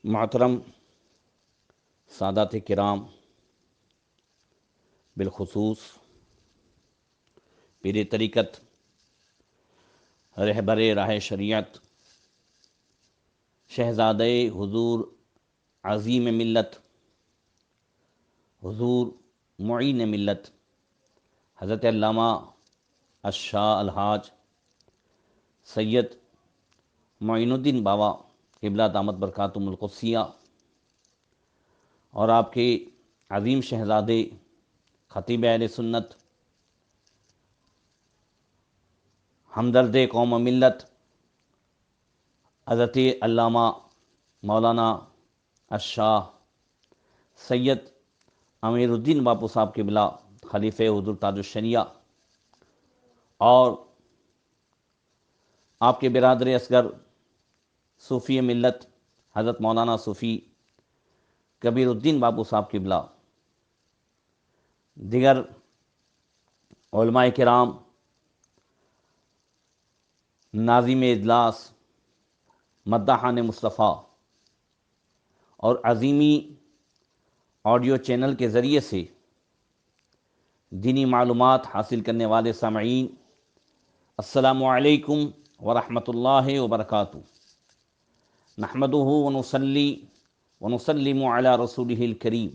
محترم سادات کرام، بالخصوص پیر طریقت، رہبر راہ شریعت، شہزادہ حضور عظیم ملت، حضور معین ملت، حضرت علامہ الشاہ الحاج سید معین الدین بابا قبلہ دامت برکاتہم القدسیہ، اور آپ کے عظیم شہزادے خطیب اہل سنت، ہمدرد قوم و ملت، حضرت علامہ مولانا الشاہ سید امیر الدین باپو صاحب قبلہ خلیفہ حضور تاج الشریعہ، اور آپ کے برادر اصغر صوفی ملت حضرت مولانا صوفی کبیر الدین باپو صاحب قبلہ، دیگر علماء کرام، ناظم اجلاس، مداحان مصطفیٰ، اور عظیمی آڈیو چینل کے ذریعے سے دینی معلومات حاصل کرنے والے سامعین، السلام علیکم ورحمۃ اللہ وبرکاتہ۔ نحمدہ ونصلی ونسلم علی رسولہ الکریم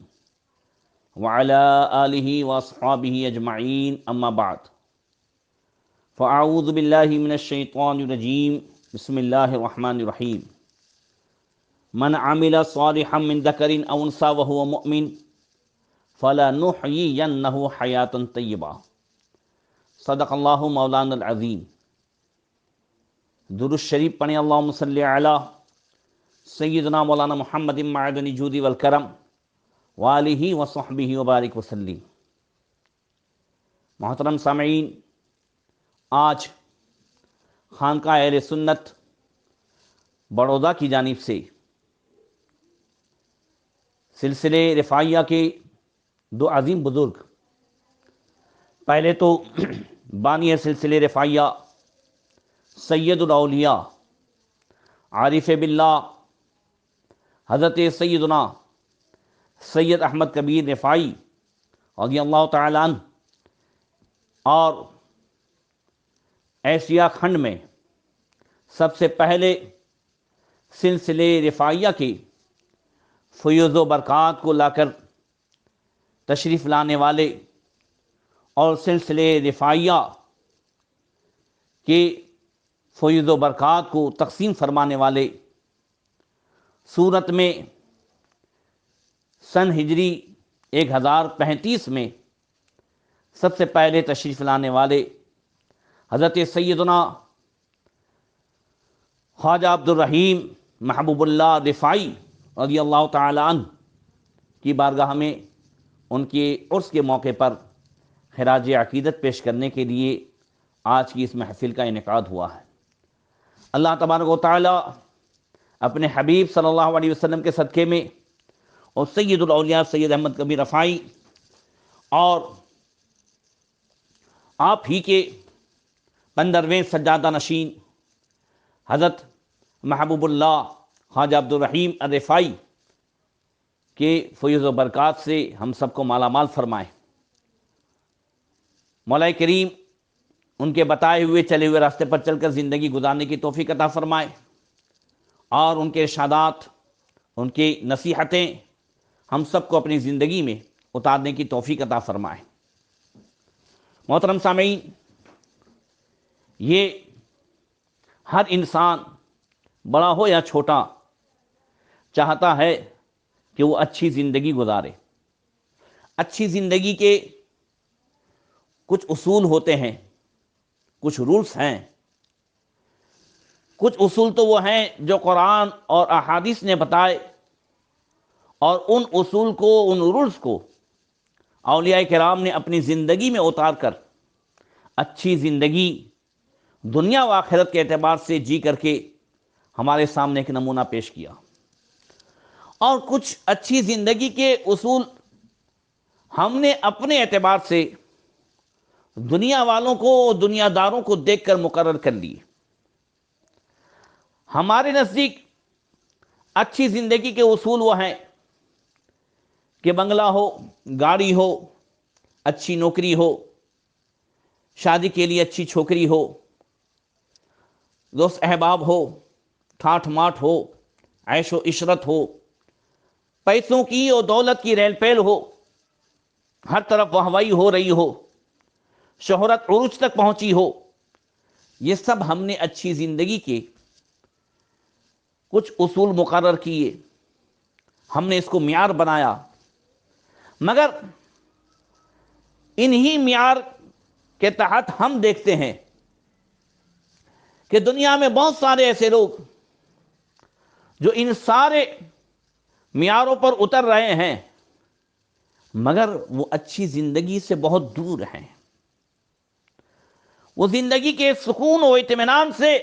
وعلی آلہ واصحابہ اجمعین، اما بعد، فاعوذ باللہ من الشیطان الرجیم، بسم اللہ الرحمن الرحیم۔ من عمل صالحا من ذکر او انثی وهو مؤمن فلنحیینہ حیاتا طیبہ، صدق اللہ مولانا العظیم۔ درود شریف پڑھیں، اللہم صلی علی سیدنا مولانا محمد معدن الجود والکرم وآلہ وصحبہ وبارک وسلم۔ محترم سامعین، آج خانقاہ اہل سنت بڑودہ کی جانب سے سلسلے رفاعیہ کے دو عظیم بزرگ، پہلے تو بانی سلسلے رفاعیہ سید الاولیاء عارف باللہ حضرت سیدنا سید احمد کبیر رفاعی رضی اللہ تعالی عنہ، اور ایشیا کھنڈ میں سب سے پہلے سلسلے رفاعیہ کے فیوز و برکات کو لا کر تشریف لانے والے اور سلسلے رفاعیہ کے فیوز و برکات کو تقسیم فرمانے والے، سورت میں سن ہجری 1035 میں سب سے پہلے تشریف لانے والے حضرت سیدنا خواجہ عبد الرحیم محبوب اللہ رفاعی رضی اللہ تعالی عنہ کی بارگاہ میں ان کے عرس کے موقع پر خراج عقیدت پیش کرنے کے لیے آج کی اس محفل کا انعقاد ہوا ہے۔ اللہ تبارک و تعالی اپنے حبیب صلی اللہ علیہ وسلم کے صدقے میں اور سید الاولیاء سید احمد کبیر رفاعی اور آپ ہی کے 15ویں سجادہ نشین حضرت محبوب اللہ خواجہ عبد الرحیم الرفاعی کے فیض و برکات سے ہم سب کو مالا مال فرمائے۔ مولا کریم ان کے بتائے ہوئے چلے ہوئے راستے پر چل کر زندگی گزارنے کی توفیق عطا فرمائے، اور ان کے ارشادات، ان کی نصیحتیں ہم سب کو اپنی زندگی میں اتارنے کی توفیق عطا فرمائے۔ محترم سامعین، یہ ہر انسان بڑا ہو یا چھوٹا چاہتا ہے کہ وہ اچھی زندگی گزارے۔ اچھی زندگی کے کچھ اصول ہوتے ہیں، کچھ رولز ہیں۔ کچھ اصول تو وہ ہیں جو قرآن اور احادیث نے بتائے، اور ان اصول کو، ان رولز کو اولیاء کرام نے اپنی زندگی میں اتار کر اچھی زندگی دنیا و آخرت کے اعتبار سے جی کر کے ہمارے سامنے ایک نمونہ پیش کیا۔ اور کچھ اچھی زندگی کے اصول ہم نے اپنے اعتبار سے دنیا والوں کو، دنیا داروں کو دیکھ کر مقرر کر لیے۔ ہمارے نزدیک اچھی زندگی کے اصول وہ ہیں کہ بنگلہ ہو، گاڑی ہو، اچھی نوکری ہو، شادی کے لیے اچھی چھوکری ہو، دوست احباب ہو، ٹھاٹھ ماٹھ ہو، عیش و عشرت ہو، پیسوں کی اور دولت کی ریل پیل ہو، ہر طرف واہوائی ہو رہی ہو، شہرت عروج تک پہنچی ہو. یہ سب ہم نے اچھی زندگی کے کچھ اصول مقرر کیے، ہم نے اس کو معیار بنایا. مگر انہی معیار کے تحت ہم دیکھتے ہیں کہ دنیا میں بہت سارے ایسے لوگ جو ان سارے معیاروں پر اتر رہے ہیں مگر وہ اچھی زندگی سے بہت دور ہیں. وہ زندگی کے سکون و اطمینان سے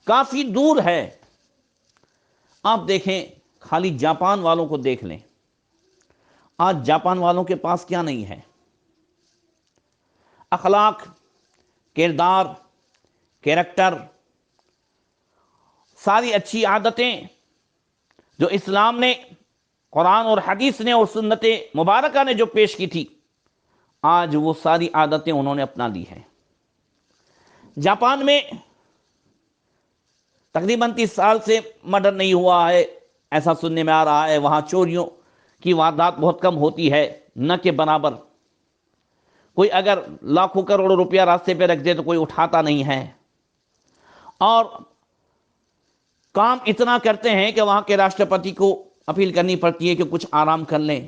کافی دور ہے. آپ دیکھیں، خالی جاپان والوں کو دیکھ لیں. آج جاپان والوں کے پاس کیا نہیں ہے؟ اخلاق، کردار، کیریکٹر، ساری اچھی عادتیں جو اسلام نے، قرآن اور حدیث نے اور سنت مبارکہ نے جو پیش کی تھی، آج وہ ساری عادتیں انہوں نے اپنا لی ہیں. جاپان میں تقریباً 30 سال سے مرڈر نہیں ہوا ہے، ایسا سننے میں آ رہا ہے. وہاں چوریوں کی واردات بہت کم ہوتی ہے، نہ کہ برابر. کوئی اگر لاکھوں کروڑوں روپیہ راستے پہ رکھ دے تو کوئی اٹھاتا نہیں ہے. اور کام اتنا کرتے ہیں کہ وہاں کے راشٹرپتی کو اپیل کرنی پڑتی ہے کہ کچھ آرام کر لیں.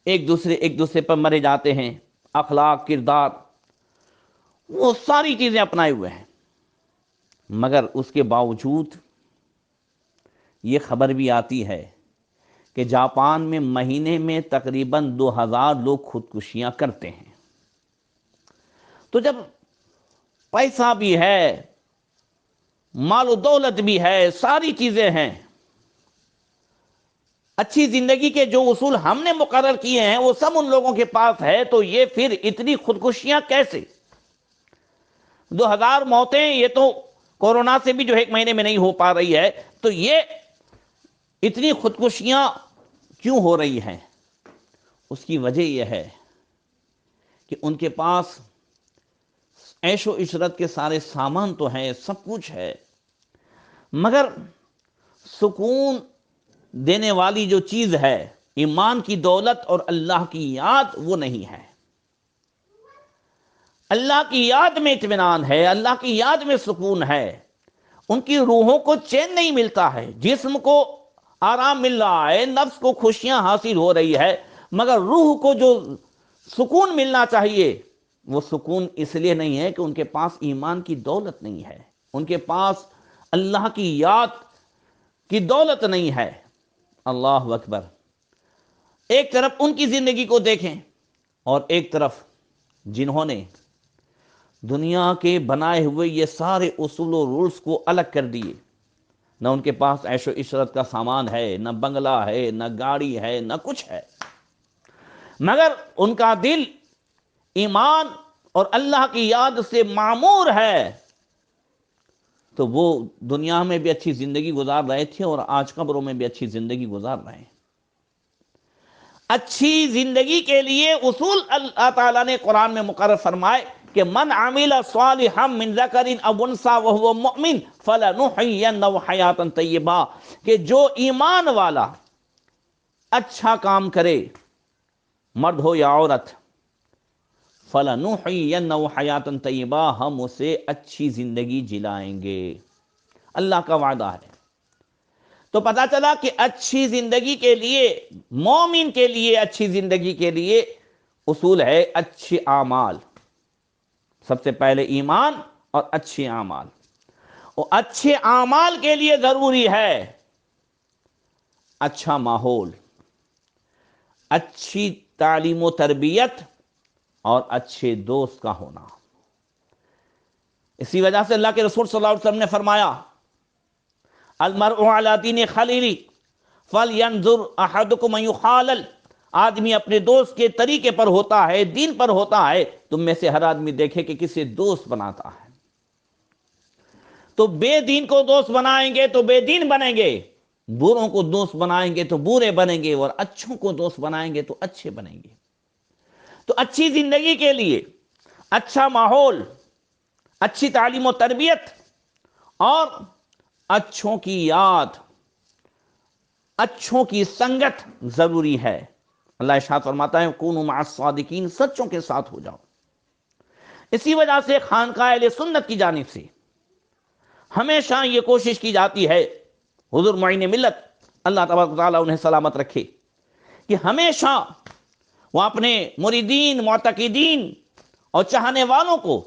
ایک دوسرے پر مرے جاتے ہیں. اخلاق، کردار، وہ ساری چیزیں اپنائے ہوئے ہیں. مگر اس کے باوجود یہ خبر بھی آتی ہے کہ جاپان میں مہینے میں تقریباً 2000 لوگ خودکشیاں کرتے ہیں. تو جب پیسہ بھی ہے، مال و دولت بھی ہے، ساری چیزیں ہیں، اچھی زندگی کے جو اصول ہم نے مقرر کیے ہیں وہ سب ان لوگوں کے پاس ہے، تو یہ پھر اتنی خودکشیاں کیسے؟ 2000 موتیں، یہ تو کورونا سے بھی جو 1 مہینے میں نہیں ہو پا رہی ہے، تو یہ اتنی خودکشیاں کیوں ہو رہی ہیں؟ اس کی وجہ یہ ہے کہ ان کے پاس عیش و عشرت کے سارے سامان تو ہیں، سب کچھ ہے، مگر سکون دینے والی جو چیز ہے، ایمان کی دولت اور اللہ کی یاد، وہ نہیں ہے. اللہ کی یاد میں اطمینان ہے، اللہ کی یاد میں سکون ہے. ان کی روحوں کو چین نہیں ملتا ہے، جسم کو آرام مل رہا ہے، نفس کو خوشیاں حاصل ہو رہی ہے، مگر روح کو جو سکون ملنا چاہیے وہ سکون اس لیے نہیں ہے کہ ان کے پاس ایمان کی دولت نہیں ہے، ان کے پاس اللہ کی یاد کی دولت نہیں ہے. اللہ اکبر. ایک طرف ان کی زندگی کو دیکھیں اور ایک طرف جنہوں نے دنیا کے بنائے ہوئے یہ سارے اصول و رولز کو الگ کر دیے. نہ ان کے پاس عیش و عشرت کا سامان ہے، نہ بنگلہ ہے، نہ گاڑی ہے، نہ کچھ ہے، مگر ان کا دل ایمان اور اللہ کی یاد سے معمور ہے. تو وہ دنیا میں بھی اچھی زندگی گزار رہے تھے اور آج قبروں میں بھی اچھی زندگی گزار رہے ہیں. اچھی زندگی کے لیے اصول اللہ تعالیٰ نے قرآن میں مقرر فرمائے کہ من عمل صالحا من ذکر او انثی وهو مؤمن فلنحینہ حیاتا طیبہ، کہ جو ایمان والا اچھا کام کرے، مرد ہو یا عورت، فلنحینہ حیاتا طیبہ، ہم اسے اچھی زندگی جلائیں گے. اللہ کا وعدہ ہے. تو پتا چلا کہ اچھی زندگی کے لیے، مومن کے لیے اچھی زندگی کے لیے اصول ہے اچھے اعمال. سب سے پہلے ایمان اور اچھے اعمال. اور اچھے اعمال کے لیے ضروری ہے اچھا ماحول، اچھی تعلیم و تربیت اور اچھے دوست کا ہونا. اسی وجہ سے اللہ کے رسول صلی اللہ علیہ وسلم نے فرمایا المرء علی دین خلیلہ فلینظر احدکم من یخالل، آدمی اپنے دوست کے طریقے پر ہوتا ہے، دین پر ہوتا ہے. تم میں سے ہر آدمی دیکھے کہ کسے دوست بناتا ہے. تو بے دین کو دوست بنائیں گے تو بے دین بنیں گے، بروں کو دوست بنائیں گے تو برے بنیں گے، اور اچھوں کو دوست بنائیں گے تو اچھے بنیں گے۔ تو اچھی زندگی کے لیے اچھا ماحول، اچھی تعلیم و تربیت اور اچھوں کی یاد، اچھوں کی سنگت ضروری ہے۔ اللہ ارشاد فرماتا ہے کونوا مع الصادقین، سچوں کے ساتھ ہو جاؤ۔ اسی وجہ سے خانقاہ اہل سنت کی جانب سے ہمیشہ یہ کوشش کی جاتی ہے، حضور معین ملت اللہ تبارک و تعالیٰ انہیں سلامت رکھے، کہ ہمیشہ وہ اپنے مریدین، معتقدین اور چاہنے والوں کو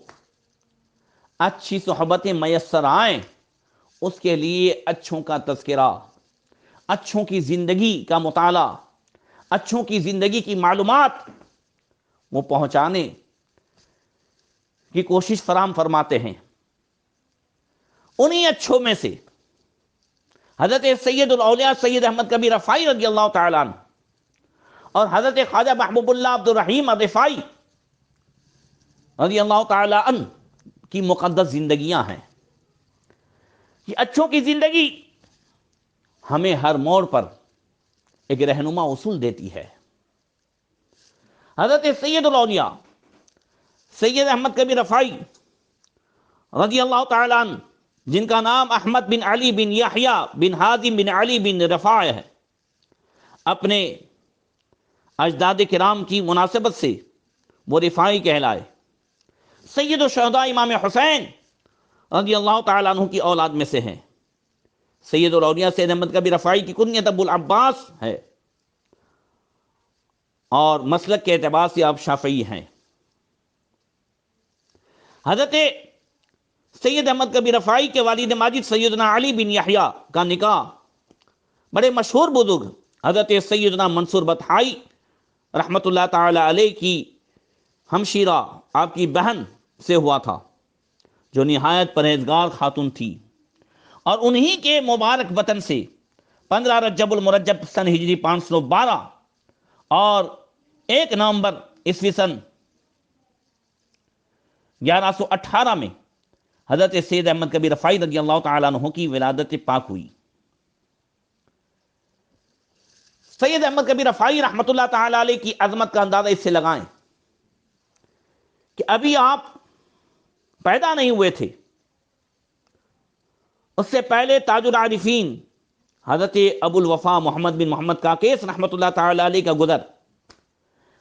اچھی صحبتیں میسر آئیں، اس کے لیے اچھوں کا تذکرہ، اچھوں کی زندگی کا مطالعہ، اچھوں کی زندگی کی معلومات وہ پہنچانے کی کوشش فراہم فرماتے ہیں۔ انہی اچھوں میں سے حضرت سید الاولیاء سید احمد کبیر رفاعی رضی اللہ تعالیٰ عنہ اور حضرت خواجہ محبوب اللہ عبد الرحیم الرفاعی رضی اللہ تعالیٰ عنہ کی مقدس زندگیاں ہیں۔ یہ اچھوں کی زندگی ہمیں ہر موڑ پر ایک رہنما اصول دیتی ہے۔ حضرت سید الاولیاء سید احمد کبیر رفاعی رضی اللہ تعالیٰ عنہ، جن کا نام احمد بن علی بن یحییٰ بن حازم بن علی بن رفاع ہے، اپنے اجداد کرام کی مناسبت سے وہ رفاعی کہلائے۔ سید الشہداء امام حسین رضی اللہ تعالیٰ عنہ کی اولاد میں سے ہیں۔ سید الاولیاء سید احمد کبیر رفاعی کی کنیت ابو العباس ہے، اور مسلک کے اعتبار سے آپ شافعی ہیں۔ حضرت سید احمد کبیر رفاعی کے والد ماجد سیدنا علی بن یحییٰ کا نکاح بڑے مشہور بزرگ حضرت سیدنا منصور بطحائی رحمۃ اللہ تعالی علیہ کی ہمشیرہ آپ کی بہن سے ہوا تھا، جو نہایت پرہیزگار خاتون تھی، اور انہی کے مبارک وطن سے 15 رجب المرجب سن ہجری 512 اور 1 نومبر عیسوی سن 1118 میں حضرت سید احمد کبیر رفاعی رضی اللہ تعالیٰ عنہ کی ولادت پاک ہوئی۔ سید احمد کبیر رفاعی رحمۃ اللہ تعالیٰ علیہ کی عظمت کا اندازہ اس سے لگائیں کہ ابھی آپ پیدا نہیں ہوئے تھے، اس سے پہلے تاج العارفین حضرت ابو الوفا محمد بن محمد کاکیس رحمۃ اللہ تعالیٰ علیہ کا گزر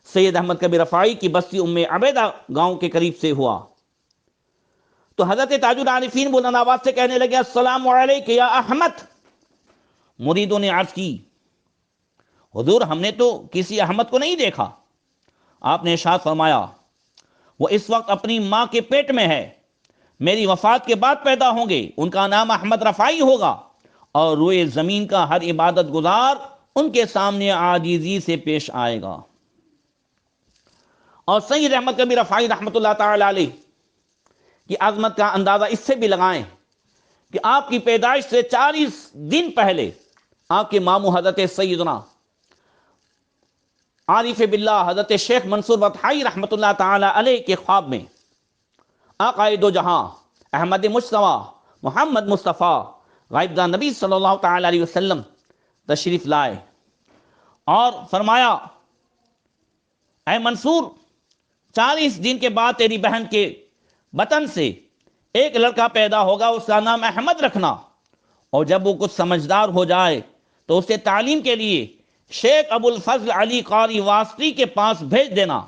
سید احمد کبیر رفاعی کی بستی ام عبیدہ گاؤں کے قریب سے ہوا۔ تو حضرت تاج العارفین بلند آواز سے کہنے لگے السلام علیک یا احمد۔ مریدوں نے عرض کی حضور ہم نے تو کسی احمد کو نہیں دیکھا۔ آپ نے ارشاد فرمایا وہ اس وقت اپنی ماں کے پیٹ میں ہے، میری وفات کے بعد پیدا ہوں گے، ان کا نام احمد رفاعی ہوگا، اور روئے زمین کا ہر عبادت گزار ان کے سامنے عاجزی سے پیش آئے گا۔ اور سید احمد کبیر رفاعی رحمۃ اللہ تعالی علیہ کی عظمت کا اندازہ اس سے بھی لگائیں کہ آپ کی پیدائش سے 40 دن پہلے آپ کے ماموں حضرت سیدنا عارف باللہ حضرت شیخ منصور بطحائی رحمۃ اللہ تعالی علیہ کے خواب میں آقائے دو جہاں احمد مجتبیٰ محمد مصطفیٰ غائبدار نبی صلی اللہ تعالی علیہ وسلم تشریف لائے اور فرمایا اے منصور 40 دن کے بعد تیری بہن کے بطن سے ایک لڑکا پیدا ہوگا، اس کا نام احمد رکھنا، اور جب وہ کچھ سمجھدار ہو جائے تو اسے تعلیم کے لیے شیخ ابو الفضل علی قاری واسطی کے پاس بھیج دینا،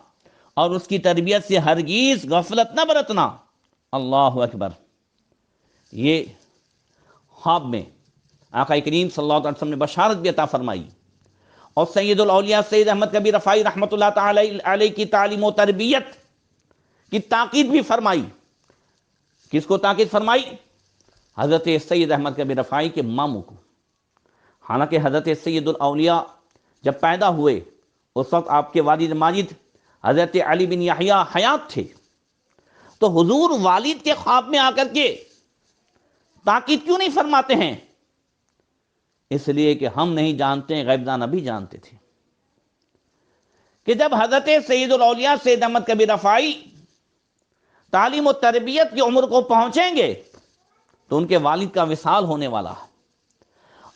اور اس کی تربیت سے ہرگز غفلت نہ برتنا۔ اللہ اکبر۔ یہ خواب میں آقا کریم صلی اللہ علیہ وسلم نے بشارت بھی عطا فرمائی، اور سید الاولیاء سید احمد کبیر رفاعی رحمۃ اللہ تعالی علیہ کی تعلیم و تربیت کی تاکید بھی فرمائی۔ کس کو تاکید فرمائی؟ حضرت سید احمد کبیر رفاعی کے ماموں کو۔ حالانکہ حضرت سید الاولیاء جب پیدا ہوئے اس وقت آپ کے والد ماجد حضرت علی بن یحییٰ حیات تھے، تو حضور والد کے خواب میں آ کر کے تاکید کیوں نہیں فرماتے ہیں؟ اس لیے کہ ہم نہیں جانتے، غیبدار نبی جانتے تھے کہ جب حضرت سید الاولیاء سید احمد کبیر رفاعی تعلیم و تربیت کی عمر کو پہنچیں گے تو ان کے والد کا وصال ہونے والا ہے،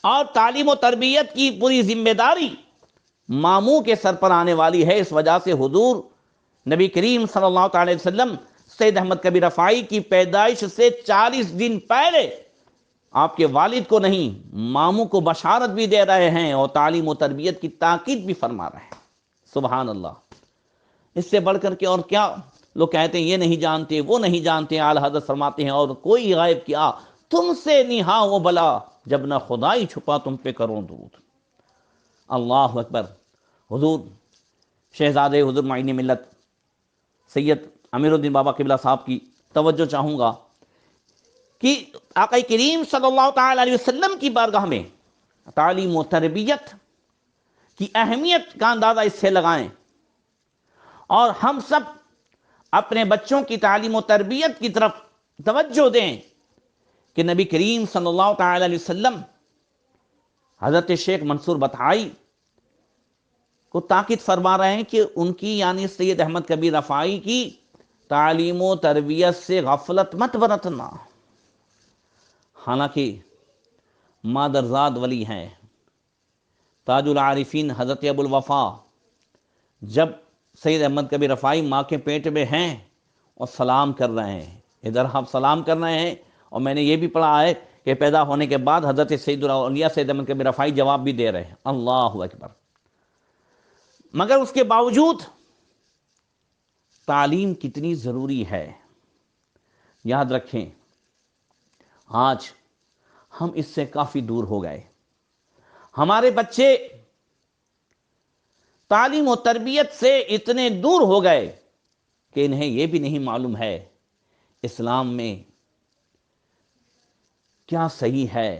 اور تعلیم و تربیت کی پوری ذمہ داری ماموں کے سر پر آنے والی ہے۔ اس وجہ سے حضور نبی کریم صلی اللہ تعالی وسلم سید احمد کبیر رفاعی کی پیدائش سے 40 دن پہلے آپ کے والد کو نہیں ماموں کو بشارت بھی دے رہے ہیں اور تعلیم و تربیت کی تاکید بھی فرما رہے ہیں۔ سبحان اللہ، اس سے بڑھ کر کے اور کیا؟ لوگ کہتے ہیں یہ نہیں جانتے وہ نہیں جانتے، اعلیٰ حضرت فرماتے ہیں اور کوئی غائب کیا تم سے نہا وہ بلا، جب نہ خدائی چھپا تم پہ کروں درود۔ اللہ اکبر۔ حضور شہزادے حضور معین ملت سید امیر الدین بابا قبلہ صاحب کی توجہ چاہوں گا کہ آقا کریم صلی اللہ تعالی علیہ وسلم کی بارگاہ میں تعلیم و تربیت کی اہمیت کا اندازہ اس سے لگائیں، اور ہم سب اپنے بچوں کی تعلیم و تربیت کی طرف توجہ دیں کہ نبی کریم صلی اللہ تعالی علیہ وسلم حضرت شیخ منصور بطحائی کو تاکید فرما رہے ہیں کہ ان کی یعنی سید احمد کبیر رفاعی کی تعلیم و تربیت سے غفلت مت برتنا۔ حالانکہ مادرزاد ولی ہیں، تاج العارفین حضرت ابو الوفا جب سید احمد کبیر رفاعی ماں کے پیٹ میں ہیں اور سلام کر رہے ہیں، ادھر ہم سلام کر رہے ہیں، اور میں نے یہ بھی پڑھا ہے کہ پیدا ہونے کے بعد حضرت سید الاولیاء سید احمد کبیر رفاعی جواب بھی دے رہے ہیں۔ اللہ اکبر۔ مگر اس کے باوجود تعلیم کتنی ضروری ہے، یاد رکھیں آج ہم اس سے کافی دور ہو گئے۔ ہمارے بچے تعلیم و تربیت سے اتنے دور ہو گئے کہ انہیں یہ بھی نہیں معلوم ہے اسلام میں کیا صحیح ہے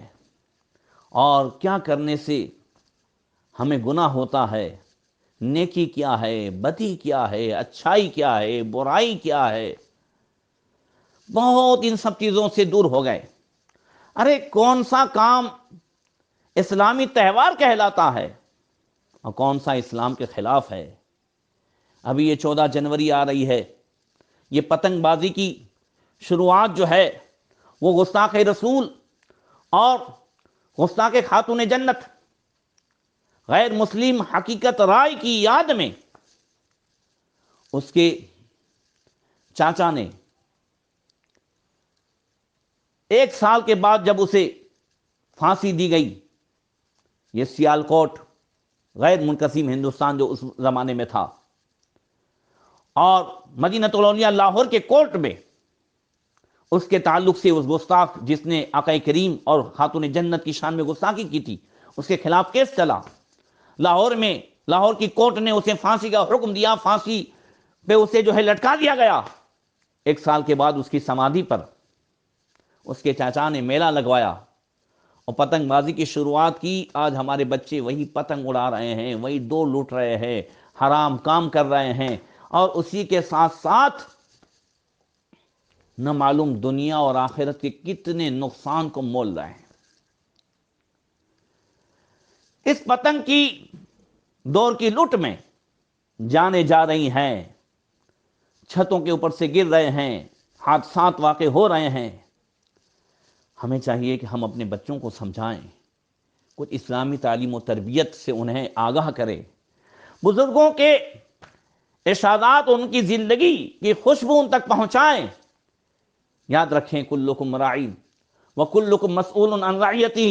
اور کیا کرنے سے ہمیں گناہ ہوتا ہے، نیکی کیا ہے، بدی کیا ہے، اچھائی کیا ہے، برائی کیا ہے۔ بہت ان سب چیزوں سے دور ہو گئے۔ ارے کون سا کام اسلامی تہوار کہلاتا ہے اور کون سا اسلام کے خلاف ہے؟ ابھی یہ 14 جنوری آ رہی ہے، یہ پتنگ بازی کی شروعات جو ہے وہ گستاخ رسول اور گستاخ خاتون جنت غیر مسلم حقیقت رائے کی یاد میں اس کے چاچا نے 1 سال کے بعد جب اسے پھانسی دی گئی، یہ سیالکوٹ غیر منقسم ہندوستان جو اس زمانے میں تھا، اور مدینہ الاولیاء لاہور کے کورٹ میں اس کے تعلق سے اس گستاخ جس نے آقا کریم اور خاتون جنت کی شان میں گستاخی کی تھی اس کے خلاف کیس چلا لاہور میں۔ لاہور کی کورٹ نے اسے پھانسی کا حکم دیا، پھانسی پہ اسے جو ہے لٹکا دیا گیا۔ 1 سال کے بعد اس کی سمادھی پر اس کے چاچا نے میلہ لگوایا اور پتنگ بازی کی شروعات کی۔ آج ہمارے بچے وہی پتنگ اڑا رہے ہیں، وہی ڈول لوٹ رہے ہیں، حرام کام کر رہے ہیں، اور اسی کے ساتھ ساتھ نہ معلوم دنیا اور آخرت کے کتنے نقصان کو مول رہے ہیں۔ اس پتنگ کی دور کی لوٹ میں جانیں جا رہی ہیں، چھتوں کے اوپر سے گر رہے ہیں، حادثات واقع ہو رہے ہیں۔ ہمیں چاہیے کہ ہم اپنے بچوں کو سمجھائیں، کچھ اسلامی تعلیم و تربیت سے انہیں آگاہ کریں، بزرگوں کے ارشادات ان کی زندگی کی خوشبو ان تک پہنچائیں۔ یاد رکھیں کلکم راعی وکلکم مسئول عن رعیتہ،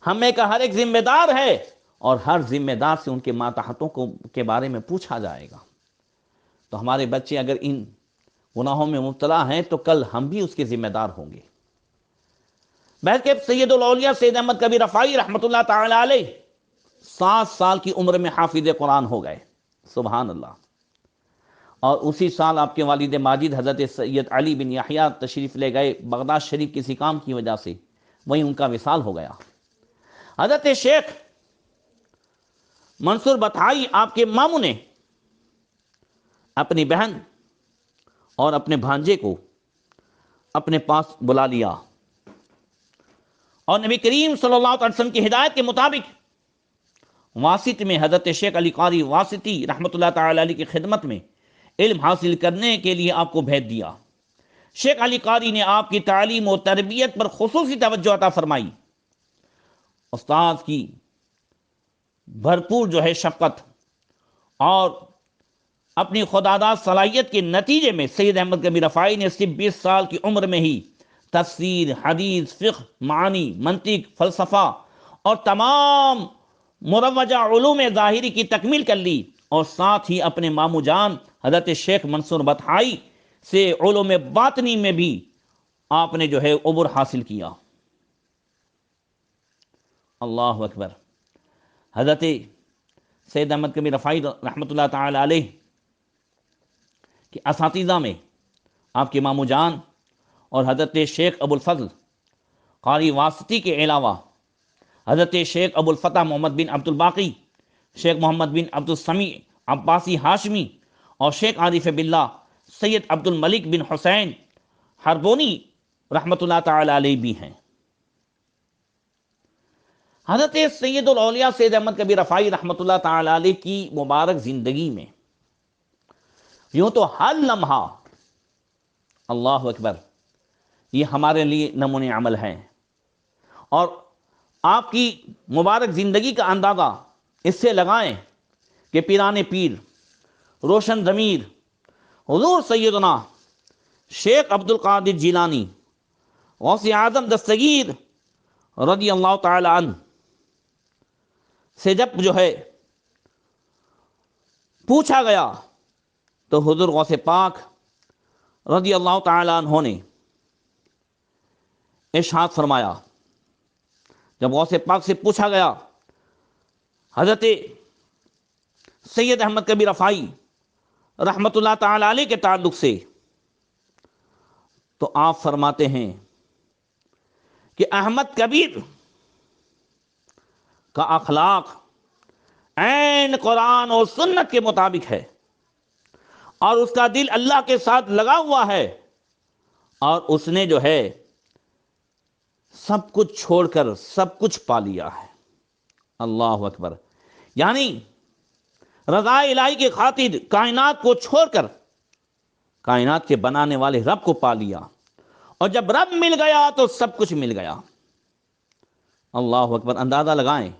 ہمیں کا ہر ایک ذمہ دار ہے اور ہر ذمہ دار سے ان کے ماتحتوں کے بارے میں پوچھا جائے گا۔ تو ہمارے بچے اگر ان گناہوں میں مبتلا ہیں تو کل ہم بھی اس کے ذمہ دار ہوں گے۔ بلکہ سید الاولیاء سید احمد کبیر رفاعی رحمۃ اللہ تعالی علیہ 7 سال کی عمر میں حافظ قرآن ہو گئے، سبحان اللہ۔ اور اسی سال آپ کے والد ماجد حضرت سید علی بن یحییٰ تشریف لے گئے بغداد شریف کسی کام کی وجہ سے، وہیں ان کا وصال ہو گیا۔ حضرت شیخ منصور بطحائی آپ کے ماموں نے اپنی بہن اور اپنے بھانجے کو اپنے پاس بلا لیا اور نبی کریم صلی اللہ علیہ وسلم کی ہدایت کے مطابق واسط میں حضرت شیخ علی قاری واسطی رحمۃ اللہ تعالی علیہ کی خدمت میں علم حاصل کرنے کے لیے آپ کو بھیج دیا۔ شیخ علی قاری نے آپ کی تعلیم و تربیت پر خصوصی توجہ عطا فرمائی استاد کی بھرپور جو ہے شفقت اور اپنی خودداد صلاحیت کے نتیجے میں سید احمد کبیر رفاعی نے صرف 20 سال کی عمر میں ہی تفسیر، حدیث، فقہ، معانی، منطق، فلسفہ اور تمام مروجہ علوم ظاہری کی تکمیل کر لی، اور ساتھ ہی اپنے مامو جان حضرت شیخ منصور بطحائی سے علوم باطنی میں بھی آپ نے جو ہے عبور حاصل کیا۔ اللہ اکبر۔ حضرت سید احمد کبیر رفاعی رحمۃ اللہ تعالی علیہ کے اساتذہ میں آپ کے مامو جان اور حضرت شیخ ابو الفضل قاری واسطی کے علاوہ حضرت شیخ ابو الفتح محمد بن عبد الباقی، شیخ محمد بن عبد السمیع عباسی ہاشمی اور شیخ عارف باللہ سید عبد الملک بن حسین حربونی رحمۃ اللہ تعالی علیہ بھی ہیں۔ حضرت سید الاولیاء سید احمد کبیر رفاعی رحمۃ اللہ تعالی علیہ کی مبارک زندگی میں یوں تو ہر لمحہ، اللہ اکبر، یہ ہمارے لیے نمونِ عمل ہے، اور آپ کی مبارک زندگی کا اندازہ اس سے لگائیں کہ پیران پیر، روشن ضمیر حضور سیدنا شیخ عبد القادر جیلانی غوث اعظم دستگیر رضی اللہ تعالی عنہ سے جب جو ہے پوچھا گیا تو حضور غوث پاک رضی اللہ تعالی عنہ نے ارشاد فرمایا، جب غوث پاک سے پوچھا گیا حضرت سید احمد کبیر رفاعی رحمۃ اللہ تعالی علیہ کے تعلق سے، تو آپ فرماتے ہیں کہ احمد کبیر کا اخلاق عین قرآن اور سنت کے مطابق ہے، اور اس کا دل اللہ کے ساتھ لگا ہوا ہے، اور اس نے جو ہے سب کچھ چھوڑ کر سب کچھ پا لیا ہے۔ اللہ اکبر۔ یعنی رضا الہی کی خاطر کائنات کو چھوڑ کر کائنات کے بنانے والے رب کو پا لیا، اور جب رب مل گیا تو سب کچھ مل گیا۔ اللہ اکبر۔ اندازہ لگائیں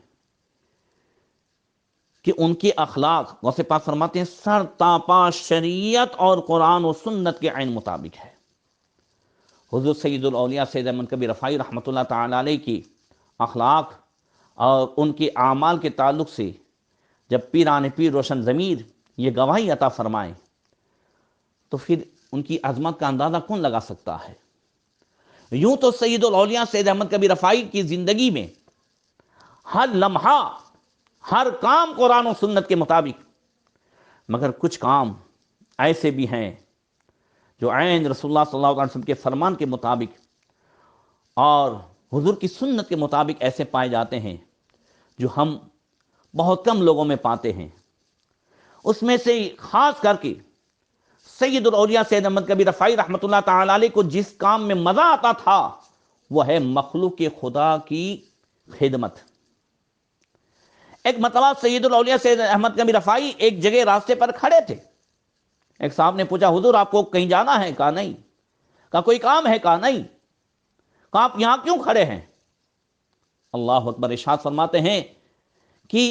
کہ ان کے اخلاق، غوث پاک فرماتے ہیں، سر تا پا شریعت اور قرآن و سنت کے عین مطابق ہے۔ حضور سید الاولیاء سید احمد کبیر رفاعی رحمۃ اللہ تعالی علیہ کی اخلاق اور ان کے اعمال کے تعلق سے جب پیران پیر روشن ضمیر یہ گواہی عطا فرمائیں تو پھر ان کی عظمت کا اندازہ کون لگا سکتا ہے؟ یوں تو سید الاولیاء سید احمد کبیر رفاعی کی زندگی میں ہر لمحہ، ہر کام قرآن و سنت کے مطابق، مگر کچھ کام ایسے بھی ہیں جو عین رسول اللہ صلی اللہ علیہ وسلم کے فرمان کے مطابق اور حضور کی سنت کے مطابق ایسے پائے جاتے ہیں جو ہم بہت کم لوگوں میں پاتے ہیں۔ اس میں سے خاص کر کے سید الاولیاء سید احمد کبیر رفاعی رحمۃ اللہ تعالی علیہ کو جس کام میں مزہ آتا تھا وہ ہے مخلوق خدا کی خدمت۔ ایک مرتبہ سید الاولیاء سید احمد کبیر رفاعی ایک جگہ راستے پر کھڑے تھے۔ ایک صاحب نے پوچھا، حضور آپ کو کہیں جانا ہے؟ کہا نہیں۔ کہا کوئی کام ہے؟ کہا نہیں۔ کہا آپ یہاں کیوں کھڑے ہیں؟ اللہ اکبر۔ ارشاد فرماتے ہیں کہ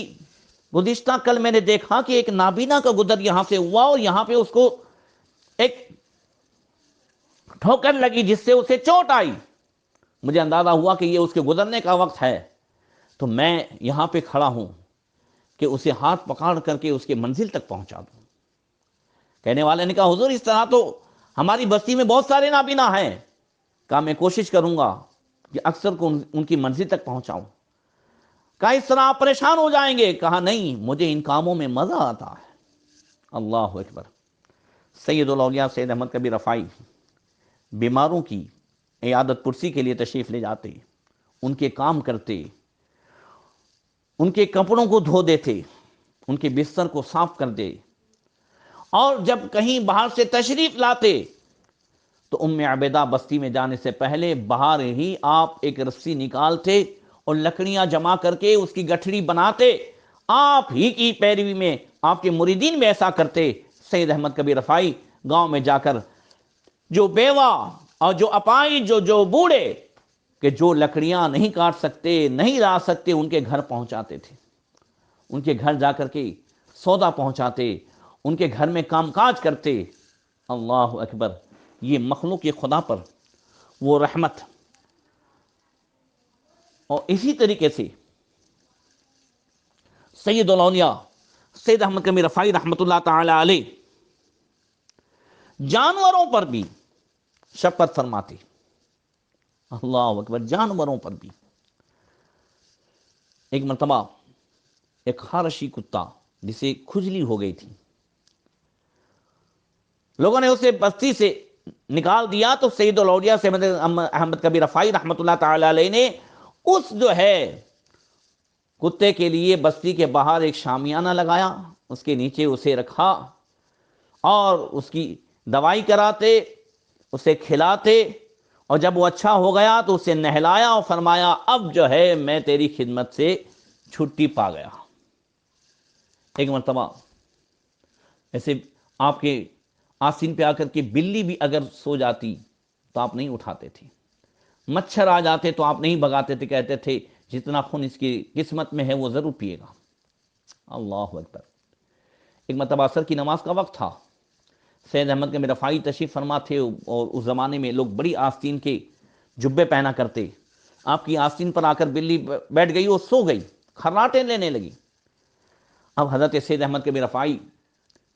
گزشتہ کل میں نے دیکھا کہ ایک نابینا کا گزر یہاں سے ہوا، اور یہاں پہ اس کو ایک ٹھوکر لگی جس سے اسے چوٹ آئی۔ مجھے اندازہ ہوا کہ یہ اس کے گزرنے کا وقت ہے، تو میں یہاں پہ کھڑا ہوں کہ اسے ہاتھ پکڑ کر کے اس کے منزل تک پہنچا دوں۔ کہنے والے نے کہا، حضور اس طرح تو ہماری بستی میں بہت سارے نابینا ہیں۔ کہا میں کوشش کروں گا کہ اکثر کو ان کی منزل تک پہنچاؤں۔ کہا اس طرح آپ پریشان ہو جائیں گے؟ کہا نہیں، مجھے ان کاموں میں مزہ آتا ہے۔ اللہ اکبر۔ سید الاولیاء سید احمد کبیر رفاعی بیماروں کی عیادت پرسی کے لیے تشریف لے جاتے، ان کے کام کرتے، ان کے کپڑوں کو دھو دیتے، ان کے بستر کو صاف کر دے، اور جب کہیں باہر سے تشریف لاتے تو ام عبیدہ بستی میں جانے سے پہلے باہر ہی آپ ایک رسی نکالتے اور لکڑیاں جمع کر کے اس کی گٹھڑی بناتے، آپ ہی کی پیروی میں آپ کے مریدین میں ایسا کرتے۔ سید احمد کبیر رفاعی گاؤں میں جا کر جو بیوہ اور جو اپائی جو بوڑھے کہ جو لکڑیاں نہیں کاٹ سکتے، نہیں لا سکتے، ان کے گھر پہنچاتے تھے، ان کے گھر جا کر کے سودا پہنچاتے، ان کے گھر میں کام کاج کرتے۔ اللہ اکبر! یہ مخلوق خدا پر وہ رحمت۔ اور اسی طریقے سے سید الاولیاء سید احمد کبیر رفاعی رحمۃ اللہ تعالی علیہ جانوروں پر بھی شفقت فرماتے۔ اللہ اکبر! جانوروں پر بھی۔ ایک مرتبہ ایک خارشی کتا جسے کھجلی ہو گئی تھی، لوگوں نے اسے بستی سے نکال دیا، تو سید الاولیاء سے احمد کبیر رفاعی رحمۃ اللہ تعالی علیہ نے اس جو ہے کتے کے لیے بستی کے باہر ایک شامیانہ لگایا، اس کے نیچے اسے رکھا اور اس کی دوائی کراتے، اسے کھلاتے، اور جب وہ اچھا ہو گیا تو اسے نہلایا اور فرمایا اب جو ہے میں تیری خدمت سے چھٹی پا گیا۔ ایک مرتبہ ایسے آپ کے آستین پہ آ کر کے بلی بھی اگر سو جاتی تو آپ نہیں اٹھاتے تھے، مچھر آ جاتے تو آپ نہیں بھگاتے تھے، کہتے تھے جتنا خون اس کی قسمت میں ہے وہ ضرور پیے گا۔ اللہ اکبر! ایک مرتبہ عصر کی نماز کا وقت تھا، سید احمد کبیر رفاعی تشریف فرما تھے، اور اس زمانے میں لوگ بڑی آستین کے جبے پہنا کرتے۔ آپ کی آستین پر آ کر بلی بیٹھ گئی اور سو گئی، خراٹیں لینے لگی۔ اب حضرت سید احمد کبیر رفاعی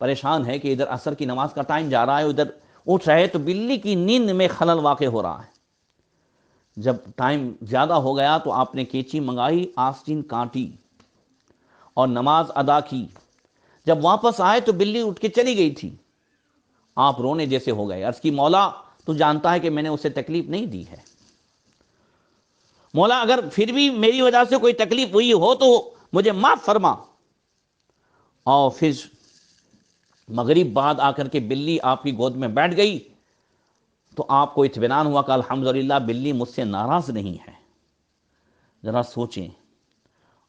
پریشان ہے کہ ادھر عصر کی نماز کا ٹائم جا رہا ہے، ادھر اٹھ رہے تو بلی کی نیند میں خلل واقع ہو رہا ہے۔ جب ٹائم زیادہ ہو گیا تو آپ نے کینچی منگائی، آستین کاٹی اور نماز ادا کی۔ جب واپس آئے تو بلی اٹھ کے چلی گئی تھی۔ آپ رونے جیسے ہو گئے، عرض کی مولا تو جانتا ہے کہ میں نے اسے تکلیف نہیں دی ہے، مولا اگر پھر بھی میری وجہ سے کوئی تکلیف ہوئی ہو تو مجھے معاف فرما۔ اور پھر مغرب بعد آ کر کے بلی آپ کی گود میں بیٹھ گئی تو آپ کو اطمینان ہوا کہ الحمدللہ بلی مجھ سے ناراض نہیں ہے۔ ذرا سوچیں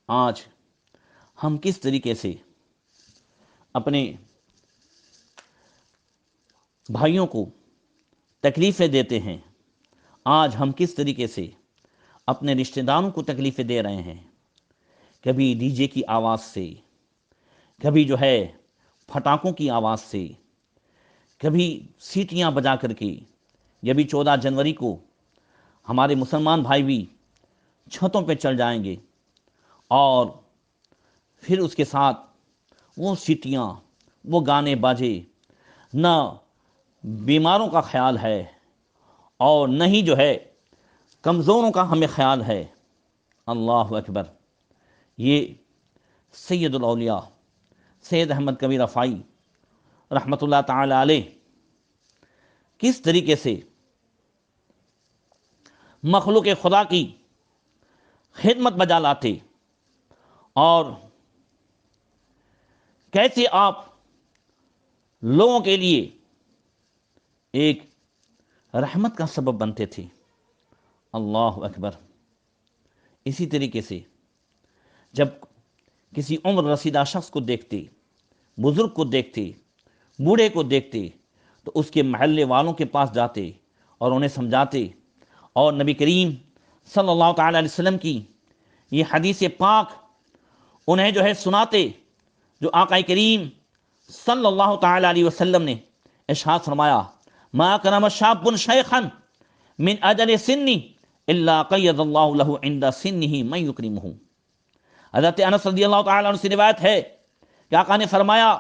آج ہم کس طریقے سے اپنے بھائیوں کو تکلیفیں دیتے ہیں، آج ہم کس طریقے سے اپنے رشتہ داروں کو تکلیفیں دے رہے ہیں، کبھی ڈی جے کی آواز سے، کبھی جو ہے پٹاخوں کی آواز سے، کبھی سیٹیاں بجا کر کے۔ جبھی 14 جنوری کو ہمارے مسلمان بھائی بھی چھتوں پہ چل جائیں گے، اور پھر اس کے ساتھ وہ سیٹیاں، وہ گانے باجے، نہ بیماروں کا خیال ہے اور نہ ہی جو ہے کمزوروں کا ہمیں خیال ہے۔ اللہ اکبر! یہ سید الاولیاء سید احمد کبیر رفاعی رحمۃ اللہ تعالی علیہ کس طریقے سے مخلوق خدا کی خدمت بجا لاتے، اور کیسے آپ لوگوں کے لیے ایک رحمت کا سبب بنتے تھے۔ اللہ اکبر! اسی طریقے سے جب کسی عمر رسیدہ شخص کو دیکھتے، بزرگ کو دیکھتے، بوڑھے کو دیکھتے تو اس کے محلے والوں کے پاس جاتے اور انہیں سمجھاتے، اور نبی کریم صلی اللہ تعالی علیہ وسلم کی یہ حدیث پاک انہیں جو ہے سناتے، جو آقا کریم صلی اللہ تعالی علیہ وسلم نے ارشاد فرمایا ما کرم شاب شیخا من اجل سنی الا قید اللہ له عند سنہ من یکرمہ۔ حضرت انس رضی اللہ تعالیٰ عنہ سے روایت ہے کہ آقا نے فرمایا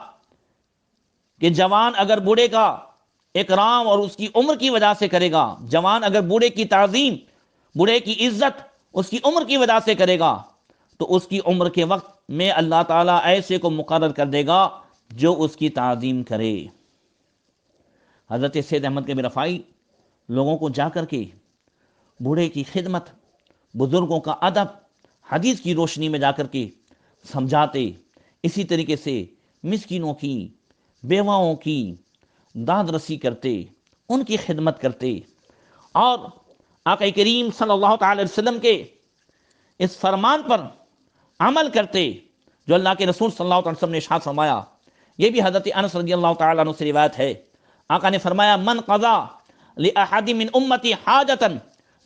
کہ جوان اگر بوڑھے کا اکرام اور اس کی عمر کی وجہ سے کرے گا، جوان اگر بوڑھے کی تعظیم، بوڑھے کی عزت اس کی عمر کی وجہ سے کرے گا، تو اس کی عمر کے وقت میں اللہ تعالیٰ ایسے کو مقرر کر دے گا جو اس کی تعظیم کرے۔ حضرت سید احمد کبیر رفاعی لوگوں کو جا کر کے بوڑھے کی خدمت، بزرگوں کا ادب حدیث کی روشنی میں جا کر کے سمجھاتے۔ اسی طریقے سے مسکینوں کی، بیواؤں کی داد رسی کرتے، ان کی خدمت کرتے، اور آقا کریم صلی اللہ تعالی وسلم کے اس فرمان پر عمل کرتے جو اللہ کے رسول صلی اللہ علیہ وسلم نے ارشاد فرمایا۔ یہ بھی حضرت انس رضی اللہ تعالیٰ عنہ سے روایت ہے، آقا نے فرمایا من قضا لأحد من امتی حاجتا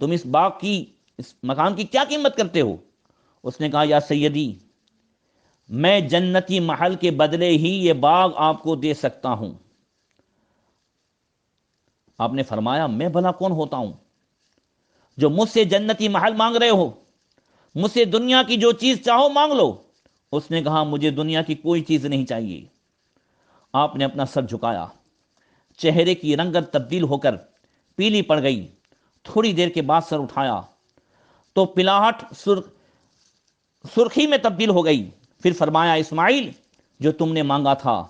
تم اس باغ کی، اس مکان کی کیا قیمت کرتے ہو؟ اس نے کہا یا سیدی، میں جنتی محل کے بدلے ہی یہ باغ آپ کو دے سکتا ہوں۔ آپ نے فرمایا میں بھلا کون ہوتا ہوں جو مجھ سے جنتی محل مانگ رہے ہو؟ مجھ سے دنیا کی جو چیز چاہو مانگ لو۔ اس نے کہا مجھے دنیا کی کوئی چیز نہیں چاہیے۔ آپ نے اپنا سر جھکایا، چہرے کی رنگت تبدیل ہو کر پیلی پڑ گئی۔ تھوڑی دیر کے بعد سر اٹھایا تو پلاہٹ سرخی میں تبدیل ہو گئی۔ پھر فرمایا اسماعیل، جو تم نے مانگا تھا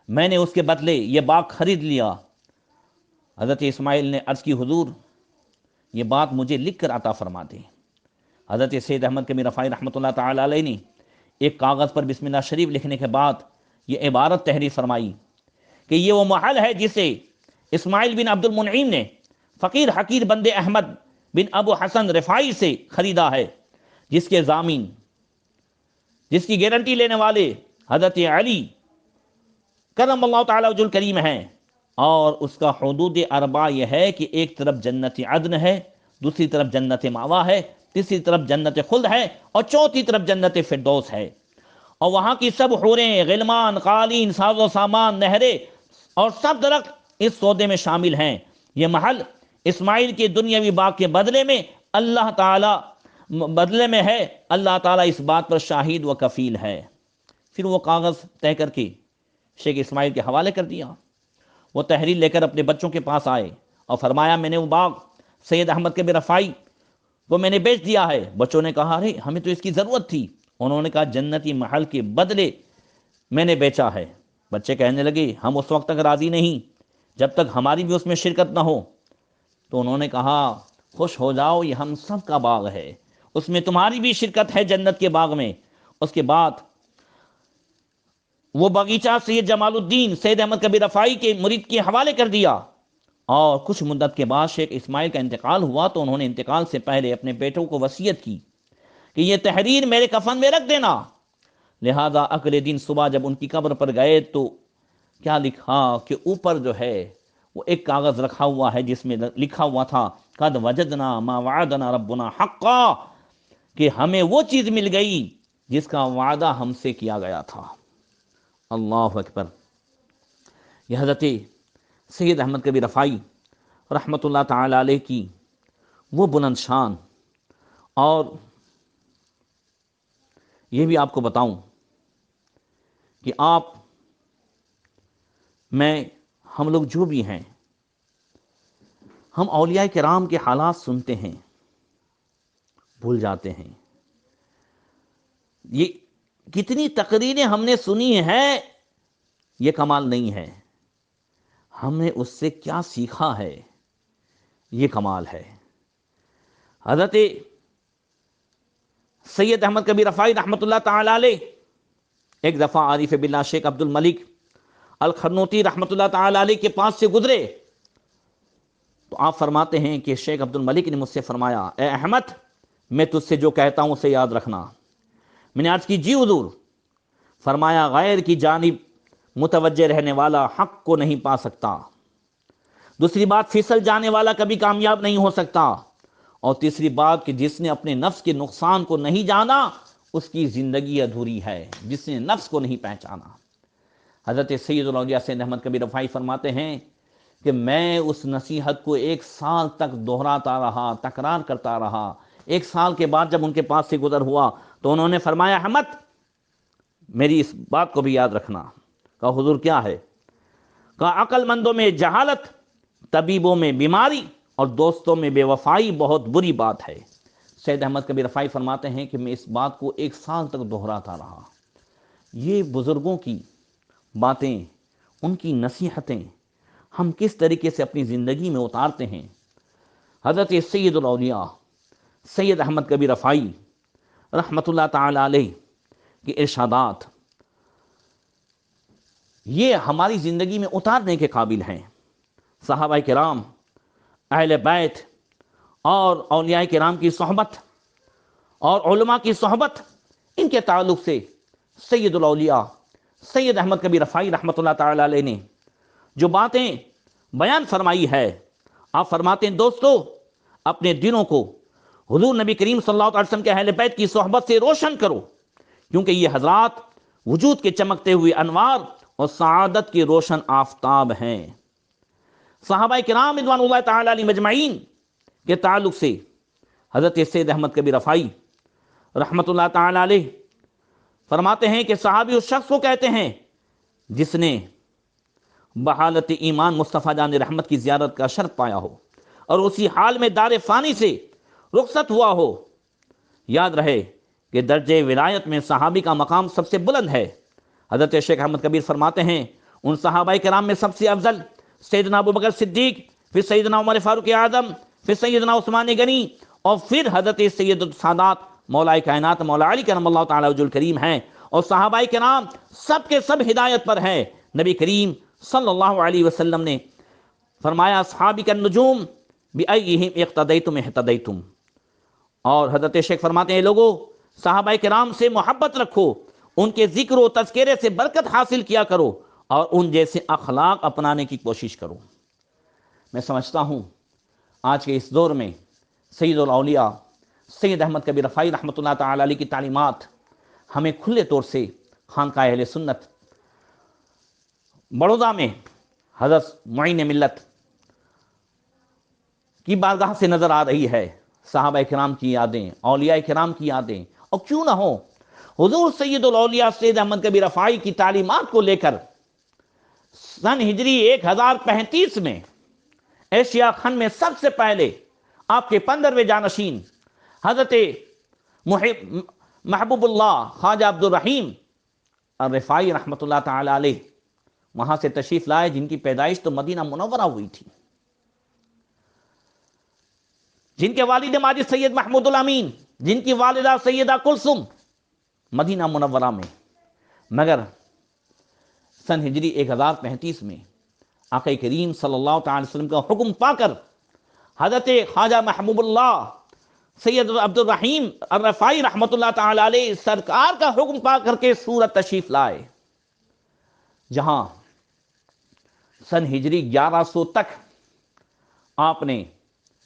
میں نے اس کے بدلے یہ باغ خرید لیا۔ حضرت اسماعیل نے عرض کی حضور یہ بات مجھے لکھ کر عطا فرما دیں۔ حضرت سید احمد کبیر رفاعی رحمۃ اللہ تعالی علیہ نے ایک کاغذ پر بسم اللہ شریف لکھنے کے بعد یہ عبارت تحریر فرمائی کہ یہ وہ محل ہے جسے اسماعیل بن عبد المنعیم نے فقیر حقیر بندے احمد بن ابو حسن رفاعی سے خریدا ہے، جس کے ضامین، جس کی گارنٹی لینے والے حضرت علی کرم اللہ تعالی وجہ الکریم ہیں، اور اس کا حدود اربع یہ ہے کہ ایک طرف جنت عدن ہے، دوسری طرف جنت مأوا ہے، تیسری طرف جنت خلد ہے، اور چوتھی طرف جنت فردوس ہے۔ اور وہاں کی سب حوریں، غلمان، قالین، ساز و سامان، نہریں اور سب درخت اس سودے میں شامل ہیں۔ یہ محل اسماعیل کے دنیاوی باغ کے بدلے میں اللہ ہے۔ اللہ تعالیٰ اس بات پر شاہد و کفیل ہے۔ پھر وہ کاغذ طے کر کے شیخ اسماعیل کے حوالے کر دیا۔ وہ تحریر لے کر اپنے بچوں کے پاس آئے اور فرمایا میں نے وہ باغ سید احمد کبیر رفاعی کو میں نے بیچ دیا ہے۔ بچوں نے کہا ارے ہمیں تو اس کی ضرورت تھی۔ انہوں نے کہا جنتی محل کے بدلے میں نے بیچا ہے۔ بچے کہنے لگے ہم اس وقت تک راضی نہیں جب تک ہماری بھی اس میں شرکت نہ ہو۔ تو انہوں نے کہا خوش ہو جاؤ، یہ ہم سب کا باغ ہے، اس میں تمہاری بھی شرکت ہے جنت کے باغ میں۔ اس کے بعد وہ باغیچہ سید جمال الدین سید احمد کبیر رفاعی کے مرید کے حوالے کر دیا۔ اور کچھ مدت کے بعد شیخ اسماعیل کا انتقال ہوا تو انہوں نے انتقال سے پہلے اپنے بیٹوں کو وصیت کی کہ یہ تحریر میرے کفن میں رکھ دینا۔ لہذا اگلے دن صبح جب ان کی قبر پر گئے تو کیا لکھا کہ اوپر جو ہے وہ ایک کاغذ رکھا ہوا ہے جس میں لکھا ہوا تھا قد وجدنا ما وعدنا ربنا حقا، کہ ہمیں وہ چیز مل گئی جس کا وعدہ ہم سے کیا گیا تھا۔ اللہ اکبر۔ یہ حضرت سید احمد کبیر رفاعی رحمۃ اللہ تعالی علیہ کی وہ بلند شان، اور یہ بھی آپ کو بتاؤں کہ آپ میں ہم لوگ جو بھی ہیں، ہم اولیاء کرام کے حالات سنتے ہیں بھول جاتے ہیں۔ یہ کتنی تقریریں ہم نے سنی ہیں، یہ کمال نہیں ہے، ہم نے اس سے کیا سیکھا ہے یہ کمال ہے۔ حضرت سید احمد کبیر رفاعی رحمۃ اللہ تعالی علیہ ایک دفعہ عارف باللہ شیخ عبد الملک الخرنوتی رحمۃ اللہ تعالی علیہ کے پاس سے گزرے تو آپ فرماتے ہیں کہ شیخ عبد الملک نے مجھ سے فرمایا اے احمد، میں تجھ سے جو کہتا ہوں اسے یاد رکھنا۔ میں نے عرض کی جی حضور۔ فرمایا غیر کی جانب متوجہ رہنے والا حق کو نہیں پا سکتا، دوسری بات پھسل جانے والا کبھی کامیاب نہیں ہو سکتا، اور تیسری بات کہ جس نے اپنے نفس کے نقصان کو نہیں جانا اس کی زندگی ادھوری ہے، جس نے نفس کو نہیں پہچانا۔ حضرت سید الاولیاء سید احمد کبیر رفاعی فرماتے ہیں کہ میں اس نصیحت کو 1 سال تک دہراتا رہا، تکرار کرتا رہا۔ 1 سال کے بعد جب ان کے پاس سے گزر ہوا تو انہوں نے فرمایا احمد میری اس بات کو بھی یاد رکھنا۔ کہا حضور کیا ہے؟ کہا عقل مندوں میں جہالت، طبیبوں میں بیماری، اور دوستوں میں بے وفائی بہت بری بات ہے۔ سید احمد کبیر رفاعی فرماتے ہیں کہ میں اس بات کو 1 سال تک دہراتا رہا۔ یہ بزرگوں کی باتیں، ان کی نصیحتیں ہم کس طریقے سے اپنی زندگی میں اتارتے ہیں۔ حضرت سید الاولیاء سید احمد کبیر رفاعی رحمۃ اللہ تعالی علیہ کے ارشادات یہ ہماری زندگی میں اتارنے کے قابل ہیں۔ صحابہ کرام، اہل بیت اور اولیاء کرام کی صحبت اور علماء کی صحبت، ان کے تعلق سے سید الاولیاء سید احمد کبیر رفاعی رحمۃ اللہ تعالی علیہ نے جو باتیں بیان فرمائی ہے، آپ فرماتے ہیں دوستو اپنے دلوں کو حضور نبی کریم صلی اللہ علیہ وسلم کے اہل بیت کی صحبت سے روشن کرو، کیونکہ یہ حضرات وجود کے چمکتے ہوئے انوار اور سعادت کے روشن آفتاب ہیں۔ صحابہ کرام رضوان اللہ تعالی علیہ مجمعین کے تعلق سے حضرت سید احمد کبیر رفاعی رحمۃ اللہ تعالی علیہ فرماتے ہیں کہ صحابی اس شخص کو کہتے ہیں جس نے بحالت ایمان مصطفیٰ جان رحمت کی زیارت کا شرف پایا ہو اور اسی حال میں دار فانی سے رخصت ہوا ہو۔ یاد رہے کہ درجہ ولایت میں صحابی کا مقام سب سے بلند ہے۔ حضرت شیخ احمد کبیر فرماتے ہیں ان صحابہ کرام میں سب سے افضل سیدنا ابوبکر صدیق، پھر سیدنا عمر فاروق اعظم، پھر سیدنا عثمان غنی، اور پھر حضرت سید السادات مولا کائنات مولا علی کرم اللہ تعالی وجہ الکریم ہیں۔ اور صحابہ کرام سب کے سب ہدایت پر ہیں۔ نبی کریم صلی اللہ علیہ وسلم نے فرمایا اصحابی کا نجوم بِأَيِّهِمْ اقتدیتم اہتدیتم، اور حضرت شیخ فرماتے ہیں لوگوں صحابہ کرام سے محبت رکھو، ان کے ذکر و تذکرے سے برکت حاصل کیا کرو اور ان جیسے اخلاق اپنانے کی کوشش کرو۔ میں سمجھتا ہوں آج کے اس دور میں سید الاولیاء سید احمد کبیر رفاعی رحمۃ اللہ تعالی علیہ کی تعلیمات ہمیں کھلے طور سے خانقاہ اہل سنت بڑودہ میں حضرت معین ملت کی بارگاہ سے نظر آ رہی ہے۔ صحابہ کرام کی یادیں، اولیاء کرام کی یادیں، اور کیوں نہ ہو حضور سید الاولیاء سید احمد کبیر رفاعی کی تعلیمات کو لے کر سن ہجری 1035 میں ایشیا خن میں سب سے پہلے آپ کے 15ویں جانشین حضرت محبوب اللہ خواجہ عبد الرحیم الرفاعی رحمۃ اللہ تعالی علیہ وہاں سے تشریف لائے، جن کی پیدائش تو مدینہ منورہ ہوئی تھی، جن کے والد ماجد سید محمود الامین، جن کی والدہ سیدہ کلثوم مدینہ منورہ میں، مگر سن ہجری 1035 میں آقا کریم صلی اللہ تعالی وسلم کا حکم پا کر حضرت خواجہ محبوب اللہ سید عبد الرحیم الرفاعی رحمۃ اللہ تعالی علیہ سرکار کا حکم پا کر کے سورت تشریف لائے، جہاں سن ہجری 1100 تک آپ نے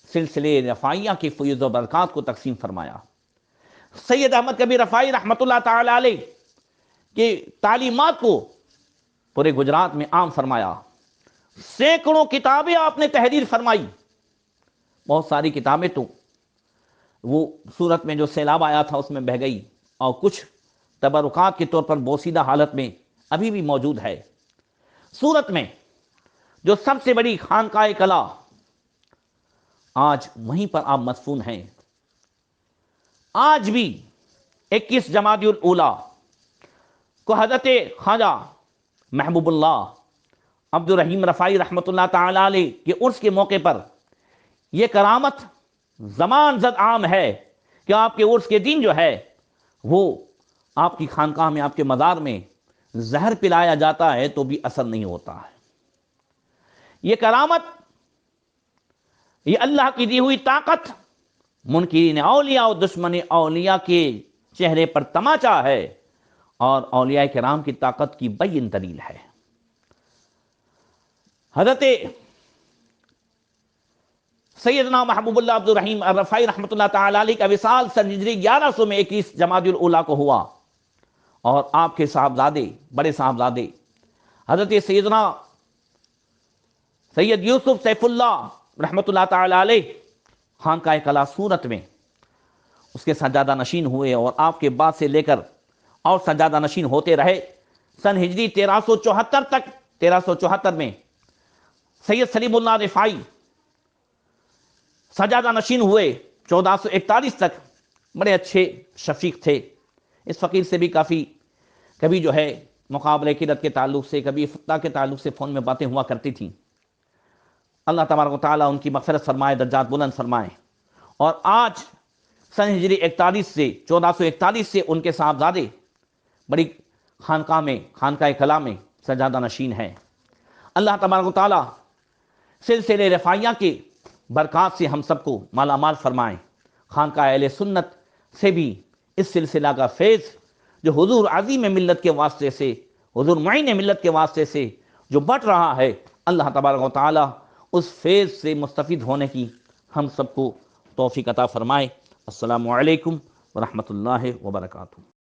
سلسلے رفاعیہ کی فیض و برکات کو تقسیم فرمایا۔ سید احمد کبیر رفاعی رحمۃ اللہ تعالی علیہ کی تعلیمات کو پورے گجرات میں عام فرمایا، سینکڑوں کتابیں آپ نے تحریر فرمائی۔ بہت ساری کتابیں تو وہ صورت میں جو سیلاب آیا تھا اس میں بہہ گئی، اور کچھ تبرکات کے طور پر بوسیدہ حالت میں ابھی بھی موجود ہے۔ صورت میں جو سب سے بڑی خانقاہ کلا آج وہیں پر آپ مدفون ہیں۔ آج بھی 21 جمادی الاولیٰ کو حضرت خواجہ محبوب اللہ عبد الرحیم رفاعی رحمۃ اللہ تعالی علیہ کے عرس کے موقع پر یہ کرامت زمان زد عام ہے کہ آپ کے عرس کے دن جو ہے وہ آپ کی خانقاہ میں، آپ کے مزار میں زہر پلایا جاتا ہے تو بھی اثر نہیں ہوتا ہے۔ یہ کرامت، یہ اللہ کی دی ہوئی طاقت منکرین اولیاء اور دشمن اولیاء کے چہرے پر تماچا ہے، اور اولیاء کرام کی طاقت کی بین دلیل ہے۔ حضرت سیدنا محبوب اللہ عبد الرحیم الرفاعی رحمۃ اللہ تعالی علیہ کا وصال سن ہجری 1100 میں 21 جمادی الاولیٰ کو ہوا، اور آپ کے صاحبزادے، بڑے صاحبزادے حضرت سیدنا سید یوسف سیف اللہ رحمۃ اللہ تعالی علیہ خانقاہ کلا صورت میں اس کے سجادہ نشین ہوئے، اور آپ کے بعد سے لے کر اور سجادہ نشین ہوتے رہے۔ سن ہجری 1374 تک 1374 میں سید سلیم اللہ رفاعی سجادہ نشین ہوئے، 1441 تک بڑے اچھے شفیق تھے۔ اس فقیر سے بھی کبھی جو ہے مقابلے قلت کے تعلق سے، کبھی فتح کے تعلق سے فون میں باتیں ہوا کرتی تھیں۔ اللہ تبارک و تعالیٰ ان کی مغفرت فرمائے، درجات بلند فرمائے۔ اور آج سن ہجری 1441 سے ان کے صاحبزادے بڑی خانقاہ میں، خانقاہ کلا میں سجادہ نشین ہیں۔ اللہ تبارک و تعالیٰ سلسلے رفاعیہ کے برکات سے ہم سب کو مالا مال فرمائیں۔ خانقاہ اہل سنت سے بھی اس سلسلہ کا فیض جو حضور عظیم ملت کے واسطے سے، حضور معین ملت کے واسطے سے جو بٹ رہا ہے، اللہ تبارک و تعالیٰ اس فیض سے مستفید ہونے کی ہم سب کو توفیق عطا فرمائے۔ السلام علیکم ورحمۃ اللہ وبرکاتہ۔